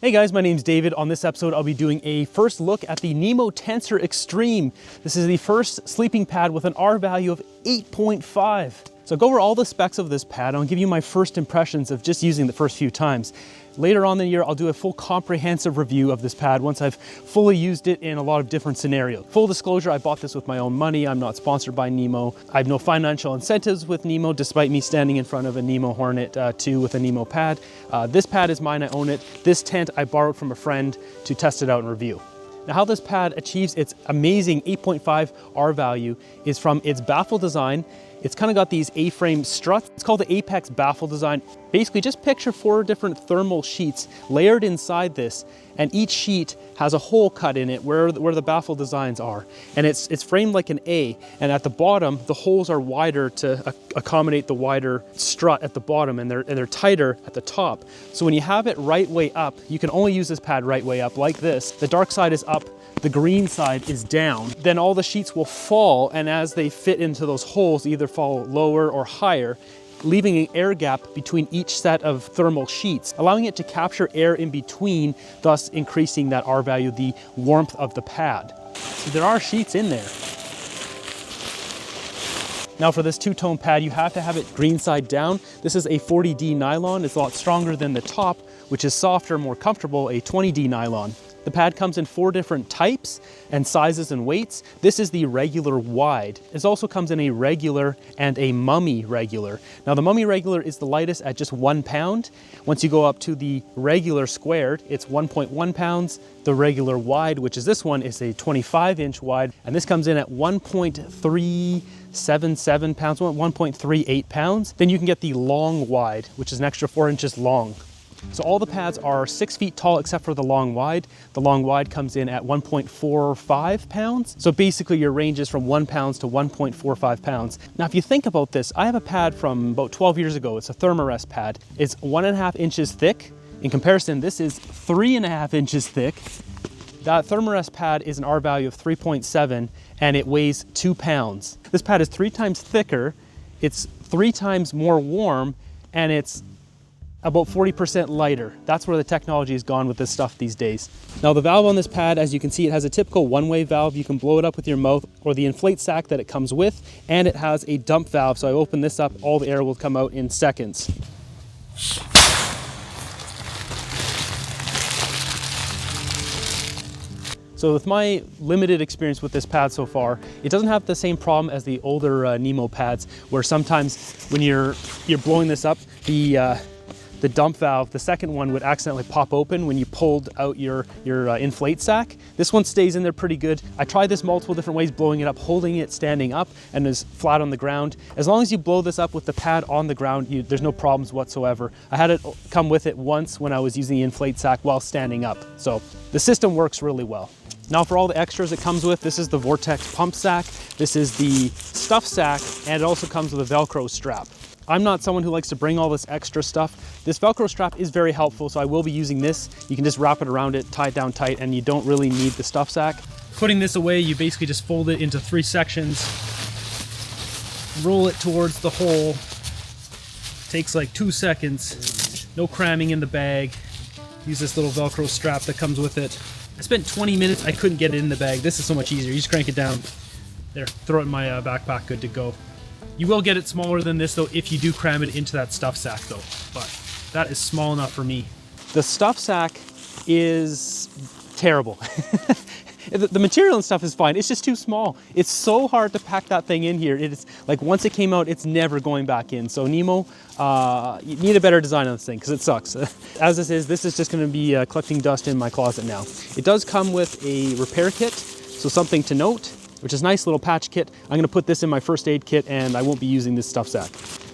Hey guys, my name's David. On this episode, I'll be doing a first look at the Nemo Tensor Extreme. This is the first sleeping pad with an R value of 8.5. So I'll go over all the specs of this pad. I'll give you my first impressions of just using the first few times. Later on in the year, I'll do a full comprehensive review of this pad once I've fully used it in a lot of different scenarios. Full disclosure, I bought this with my own money. I'm not sponsored by Nemo. I have no financial incentives with Nemo, despite me standing in front of a Nemo Hornet 2 with a Nemo pad. This pad is mine, I own it. This tent I borrowed from a friend to test it out and review. Now, how this pad achieves its amazing 8.5 R value is from its baffle design. It's kind of got these A-frame struts. It's called the Apex baffle design. Basically, just picture 4 different thermal sheets layered inside this, and each sheet has a hole cut in it where the baffle designs are. And it's framed like an A, and at the bottom, the holes are wider to accommodate the wider strut at the bottom, and they're tighter at the top. So when you have it right way up, you can only use this pad right way up like this. The dark side is up, the green side is down. Then all the sheets will fall, and as they fit into those holes, either fall lower or higher, leaving an air gap between each set of thermal sheets, allowing it to capture air in between, thus increasing that R value, the warmth of the pad. So there are sheets in there. Now for this two-tone pad, you have to have it green side down. This is a 40D nylon. It's a lot stronger than the top, which is softer, more comfortable, a 20D nylon. The pad comes in 4 different types and sizes and weights. This is the regular wide. It also comes in a regular and a mummy regular. Now the mummy regular is the lightest at just 1 pound. Once you go up to the regular squared, it's 1.1 pounds. The regular wide, which is this one, is a 25-inch wide, and this comes in at 1.377 pounds, 1.38 pounds. Then you can get the long wide, which is an extra 4 inches long. So all the pads are 6 feet tall except for the long wide. The long wide comes in at 1.45 pounds. So basically your range is from 1 pound to 1.45 pounds. Now if you think about this, I have a pad from about 12 years ago. It's a Thermarest pad. It's 1.5 inches thick. In comparison, this is 3.5 inches thick. That Thermarest pad is an R value of 3.7 and it weighs 2 pounds. This pad is 3 times thicker, it's 3 times more warm, and it's about 40% lighter. That's where the technology has gone with this stuff these days. Now the valve on this pad, as you can see, it has a typical one-way valve. You can blow it up with your mouth or the inflate sack that it comes with, and it has a dump valve. So I open this up, all the air will come out in seconds. So with my limited experience with this pad so far, it doesn't have the same problem as the older Nemo pads, where sometimes when you're blowing this up, the dump valve, the second one, would accidentally pop open when you pulled out your inflate sack. This one stays in there pretty good. I tried this multiple different ways, blowing it up, holding it, standing up, and is flat on the ground. As long as you blow this up with the pad on the ground, there's no problems whatsoever. I had it come with it once when I was using the inflate sack while standing up. So the system works really well. Now for all the extras it comes with, this is the Vortex pump sack, this is the stuff sack, and it also comes with a Velcro strap. I'm not someone who likes to bring all this extra stuff. This Velcro strap is very helpful, so I will be using this. You can just wrap it around it, tie it down tight, and you don't really need the stuff sack. Putting this away, you basically just fold it into 3 sections, roll it towards the hole. Takes like 2 seconds, no cramming in the bag. Use this little Velcro strap that comes with it. I spent 20 minutes, I couldn't get it in the bag. This is so much easier. You just crank it down. There, throw it in my backpack, good to go. You will get it smaller than this though if you do cram it into that stuff sack though, but that is small enough for me. The stuff sack is terrible. The material and stuff is fine, it's just too small. It's so hard to pack that thing in here. It is like, once it came out, it's never going back in. So Nemo, you need a better design on this thing because it sucks. As this is just gonna be collecting dust in my closet now. It does come with a repair kit, so something to note, which is a nice little patch kit. I'm gonna put this in my first aid kit and I won't be using this stuff sack.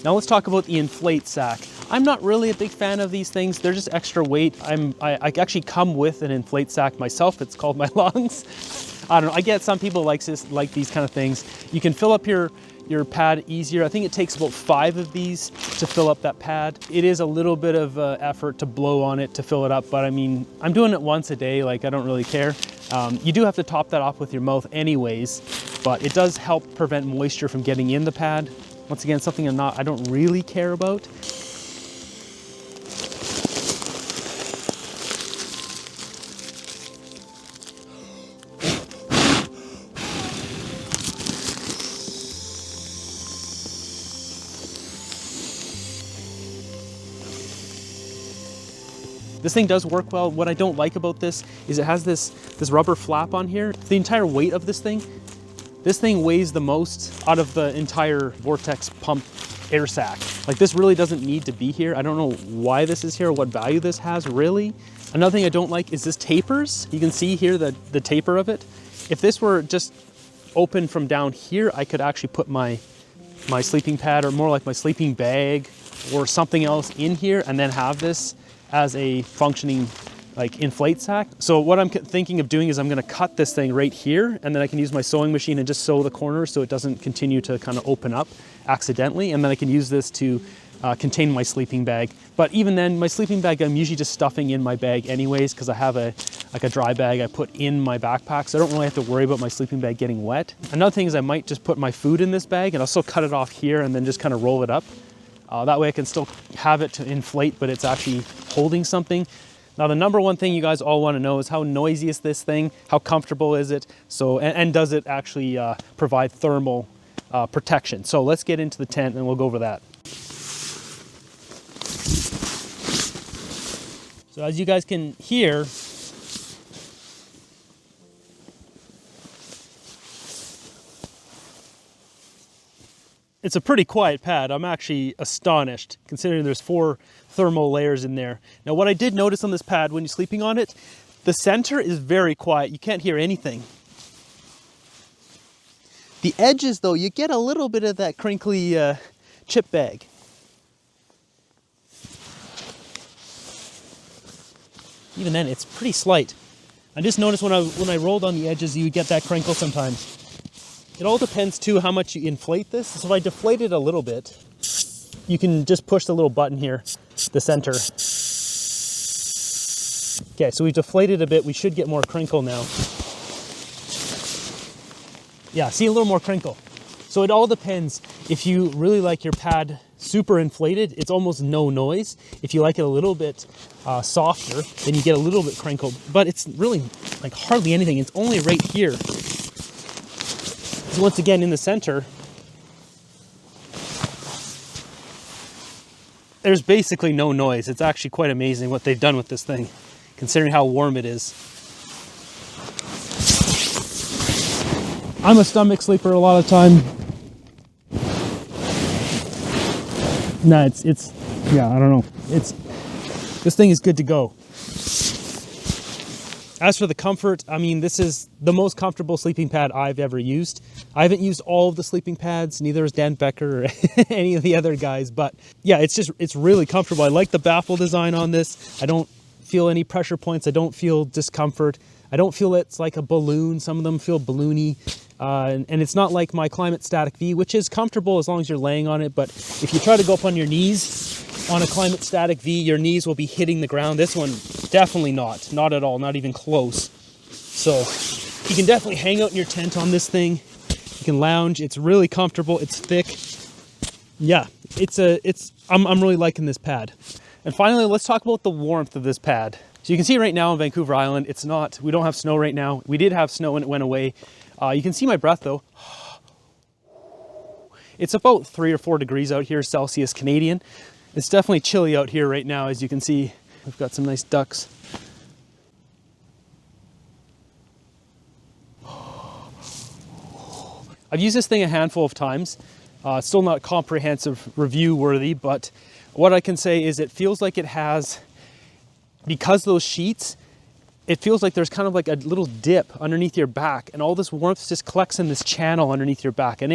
Now let's talk about the inflate sack. I'm not really a big fan of these things. They're just extra weight. I actually come with an inflate sack myself. It's called my lungs. I don't know, I get some people like these kind of things. You can fill up your pad easier. I think it takes about 5 of these to fill up that pad. It is a little bit of effort to blow on it to fill it up, but I mean, I'm doing it once a day, like I don't really care. You do have to top that off with your mouth anyways, but it does help prevent moisture from getting in the pad. Once again, something I don't really care about. This thing does work well. What I don't like about this is it has this rubber flap on here. The entire weight of this thing weighs the most out of the entire Vortex pump air sac. Like, this really doesn't need to be here. I don't know why this is here or what value this has, really. Another thing I don't like is this tapers. You can see here the taper of it. If this were just open from down here, I could actually put my sleeping pad, or more like my sleeping bag or something else in here, and then have this as a functioning like inflate sack. So what I'm thinking of doing is I'm gonna cut this thing right here, and then I can use my sewing machine and just sew the corners so it doesn't continue to kind of open up accidentally. And then I can use this to contain my sleeping bag. But even then, my sleeping bag, I'm usually just stuffing in my bag anyways, because I have a dry bag I put in my backpack, so I don't really have to worry about my sleeping bag getting wet. Another thing is I might just put my food in this bag, and I'll still cut it off here and then just kind of roll it up. That way I can still have it to inflate, but it's actually holding something. Now, the number one thing you guys all want to know is how noisy is this thing? How comfortable is it? So, and does it actually provide thermal protection? So let's get into the tent and we'll go over that. So as you guys can hear, it's a pretty quiet pad. I'm actually astonished considering there's 4 thermal layers in there. Now, what I did notice on this pad when you're sleeping on it, the center is very quiet. You can't hear anything. The edges though, you get a little bit of that crinkly chip bag. Even then, it's pretty slight. I just noticed when I rolled on the edges, you get that crinkle sometimes. It all depends too how much you inflate this. So if I deflate it a little bit, you can just push the little button here, the center. Okay, so we've deflated a bit. We should get more crinkle now. Yeah, see a little more crinkle. So it all depends. If you really like your pad super inflated, it's almost no noise. If you like it a little bit softer, then you get a little bit crinkled, but it's really like hardly anything. It's only right here. So once again, in the center, there's basically no noise. It's actually quite amazing what they've done with this thing, considering how warm it is. I'm a stomach sleeper a lot of time. Nah, it's yeah, I don't know. This thing is good to go. As for the comfort, I mean, this is the most comfortable sleeping pad I've ever used. I haven't used all of the sleeping pads, neither has Dan Becker or any of the other guys, but yeah, it's really comfortable. I like the baffle design on this. I don't feel any pressure points. I don't feel discomfort. I don't feel it's like a balloon. Some of them feel balloony. And it's not like my Climate Static V, which is comfortable as long as you're laying on it. But if you try to go up on your knees on a Climate Static V, your knees will be hitting the ground. This one, definitely not at all, not even close. So you can definitely hang out in your tent on this thing. You can lounge. It's really comfortable. It's thick. Yeah, I'm really liking this pad. And finally, let's talk about the warmth of this pad. So you can see right now on Vancouver Island, we don't have snow right now. We did have snow and it went away. You can see my breath though. It's about 3 or 4 degrees out here, Celsius Canadian. It's definitely chilly out here right now, as you can see. We've got some nice ducks. I've used this thing a handful of times. Still not comprehensive review worthy, but what I can say is it feels like it has, because those sheets, it feels like there's kind of like a little dip underneath your back, and all this warmth just collects in this channel underneath your back. And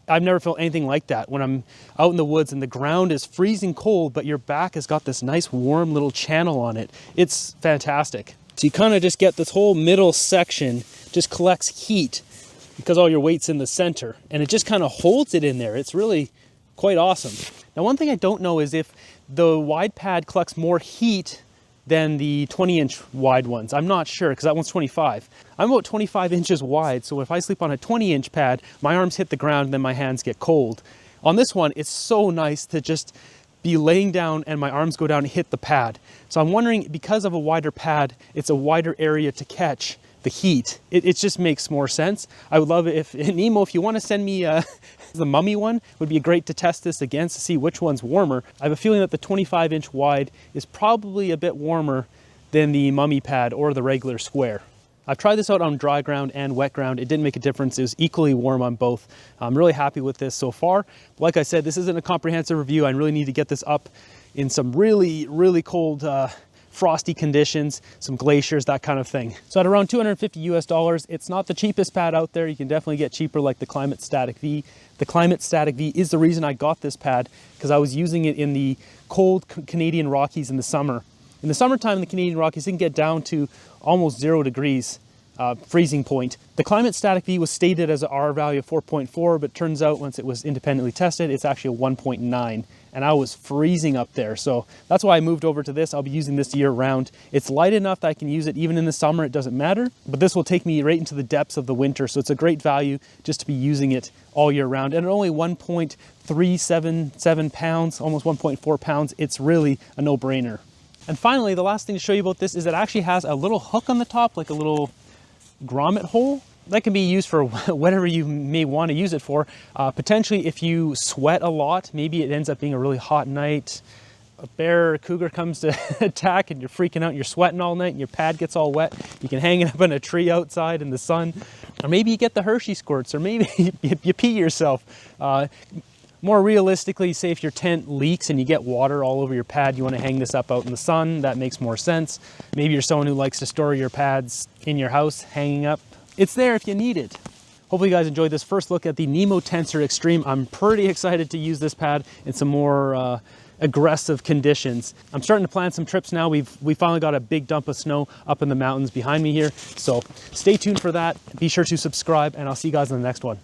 I've never felt anything like that when I'm out in the woods and the ground is freezing cold, but your back has got this nice warm little channel on it. It's fantastic. So you kind of just get this whole middle section just collects heat because all your weight's in the center, and it just kind of holds it in there. It's really quite awesome. Now, one thing I don't know is if the wide pad collects more heat than the 20-inch wide ones. I'm not sure, because that one's 25. I'm about 25 inches wide, so if I sleep on a 20-inch pad, my arms hit the ground and then my hands get cold. On this one, it's so nice to just be laying down and my arms go down and hit the pad. So I'm wondering, because of a wider pad, it's a wider area to catch, the heat, it just makes more sense. I would love it if, Nemo, if you want to send me the Mummy one, it would be great to test this against to see which one's warmer. I have a feeling that the 25-inch wide is probably a bit warmer than the Mummy pad or the regular square. I've tried this out on dry ground and wet ground. It didn't make a difference. It was equally warm on both. I'm really happy with this so far. Like I said, this isn't a comprehensive review. I really need to get this up in some really, really cold, frosty conditions, some glaciers, that kind of thing. So at around $250 US, it's not the cheapest pad out there. You can definitely get cheaper, like the Climate Static V. The Climate Static V is the reason I got this pad, because I was using it in the cold Canadian Rockies in the summer. In the summertime in the Canadian Rockies, it can get down to almost 0 degrees freezing point. The Climate Static V was stated as an R value of 4.4, but turns out once it was independently tested, it's actually a 1.9, and I was freezing up there. So that's why I moved over to this. I'll be using this year round. It's light enough that I can use it even in the summer, it doesn't matter, but this will take me right into the depths of the winter. So it's a great value just to be using it all year round. And at only 1.377 pounds, almost 1.4 pounds, it's really a no-brainer. And finally, the last thing to show you about this is it actually has a little hook on the top, like a little grommet hole. That can be used for whatever you may want to use it for. Potentially, if you sweat a lot, maybe it ends up being a really hot night. A bear or a cougar comes to attack and you're freaking out, you're sweating all night and your pad gets all wet. You can hang it up in a tree outside in the sun. Or maybe you get the Hershey squirts, or maybe you pee yourself. More realistically, say if your tent leaks and you get water all over your pad, you want to hang this up out in the sun. That makes more sense. Maybe you're someone who likes to store your pads in your house, hanging up. It's there if you need it. Hopefully you guys enjoyed this first look at the Nemo Tensor Extreme. I'm pretty excited to use this pad in some more aggressive conditions. I'm starting to plan some trips now. We finally got a big dump of snow up in the mountains behind me here. So stay tuned for that. Be sure to subscribe, and I'll see you guys in the next one.